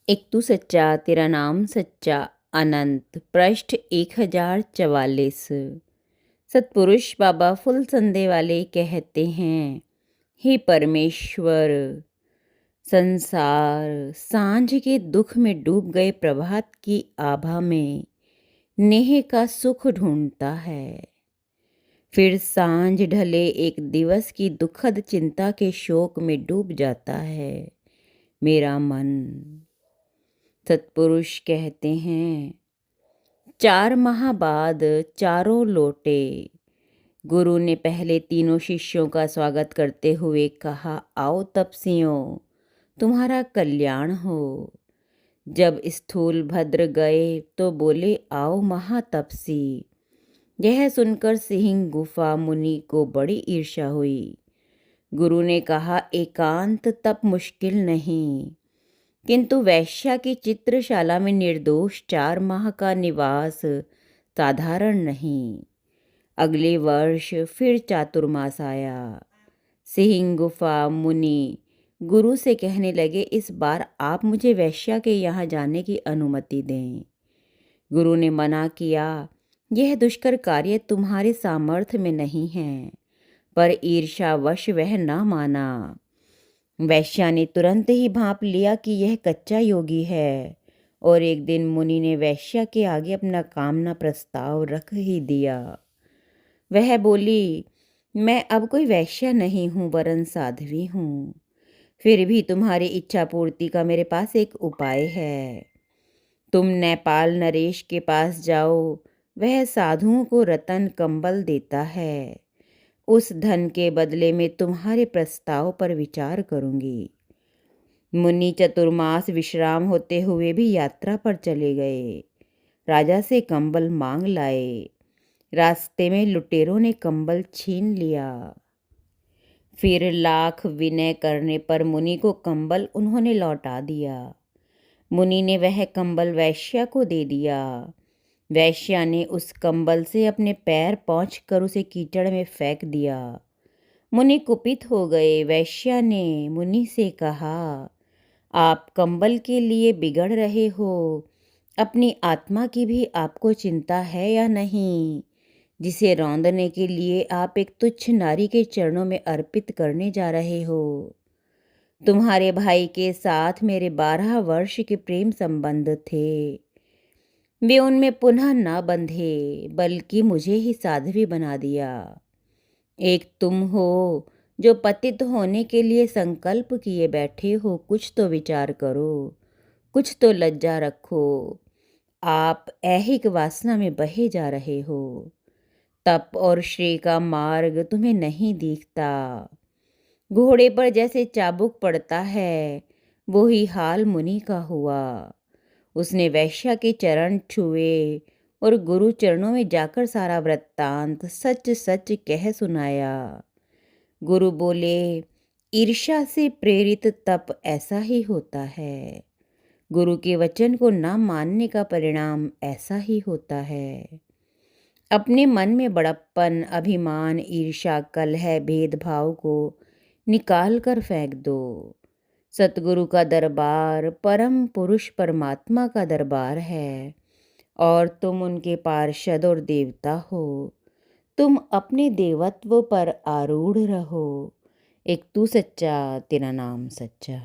एक तू सच्चा तेरा नाम सच्चा अनंत पृष्ठ 1044। सतपुरुष बाबा फुल संदे वाले कहते हैं, हे परमेश्वर, संसार सांझ के दुख में डूब गए प्रभात की आभा में नेह का सुख ढूंढता है। फिर सांझ ढले एक दिवस की दुखद चिंता के शोक में डूब जाता है मेरा मन। सतपुरुष कहते हैं, 4 माह बाद चारों लौटे। गुरु ने पहले तीनों शिष्यों का स्वागत करते हुए कहा, आओ तपस्वियों, तुम्हारा कल्याण हो। जब स्थूल भद्र गए तो बोले, आओ महातपसी। यह सुनकर सिंह गुफा मुनि को बड़ी ईर्ष्या हुई। गुरु ने कहा, एकांत तप मुश्किल नहीं, किंतु वैश्या की चित्रशाला में निर्दोष 4 माह का निवास साधारण नहीं। अगले वर्ष फिर चातुर्मास आया। सिंह गुफा मुनि गुरु से कहने लगे, इस बार आप मुझे वैश्या के यहाँ जाने की अनुमति दें। गुरु ने मना किया, यह दुष्कर कार्य तुम्हारे सामर्थ्य में नहीं है। पर ईर्ष्यावश वह न माना। वैश्या ने तुरंत ही भांप लिया कि यह कच्चा योगी है, और एक दिन मुनि ने वैश्या के आगे अपना कामना प्रस्ताव रख ही दिया। वह बोली, मैं अब कोई वैश्या नहीं हूँ वरन साध्वी हूँ। फिर भी तुम्हारी इच्छा पूर्ति का मेरे पास एक उपाय है। तुम नेपाल नरेश के पास जाओ, वह साधुओं को रतन कंबल देता है। उस धन के बदले में तुम्हारे प्रस्ताव पर विचार करूंगी। मुनि चतुर्मास विश्राम होते हुए भी यात्रा पर चले गए। राजा से कंबल मांग लाए। रास्ते में लुटेरों ने कंबल छीन लिया। फिर लाख विनय करने पर मुनि को कंबल उन्होंने लौटा दिया। मुनि ने वह कंबल वैश्या को दे दिया। वैश्या ने उस कंबल से अपने पैर पोंछकर उसे कीचड़ में फेंक दिया। मुनि कुपित हो गए। वैश्या ने मुनि से कहा, आप कंबल के लिए बिगड़ रहे हो, अपनी आत्मा की भी आपको चिंता है या नहीं, जिसे रौंदने के लिए आप एक तुच्छ नारी के चरणों में अर्पित करने जा रहे हो। तुम्हारे भाई के साथ मेरे 12 वर्ष के प्रेम संबंध थे। वे उनमें पुनः न बंधे, बल्कि मुझे ही साध्वी बना दिया। एक तुम हो जो पतित होने के लिए संकल्प किए बैठे हो। कुछ तो विचार करो, कुछ तो लज्जा रखो। आप ऐहिक वासना में बहे जा रहे हो। तप और श्रेय का मार्ग तुम्हें नहीं दिखता। घोड़े पर जैसे चाबुक पड़ता है, वो ही हाल मुनि का हुआ। उसने वैश्या के चरण छुए और गुरु चरणों में जाकर सारा वृत्तांत सच सच कह सुनाया। गुरु बोले, ईर्ष्या से प्रेरित तप ऐसा ही होता है। गुरु के वचन को न मानने का परिणाम ऐसा ही होता है। अपने मन में बड़प्पन, अभिमान, ईर्ष्या, कलह, भेदभाव को निकाल कर फेंक दो। सतगुरु का दरबार परम पुरुष परमात्मा का दरबार है, और तुम उनके पार्षद और देवता हो। तुम अपने देवत्व पर आरूढ़ रहो। एक तू सच्चा तेरा नाम सच्चा।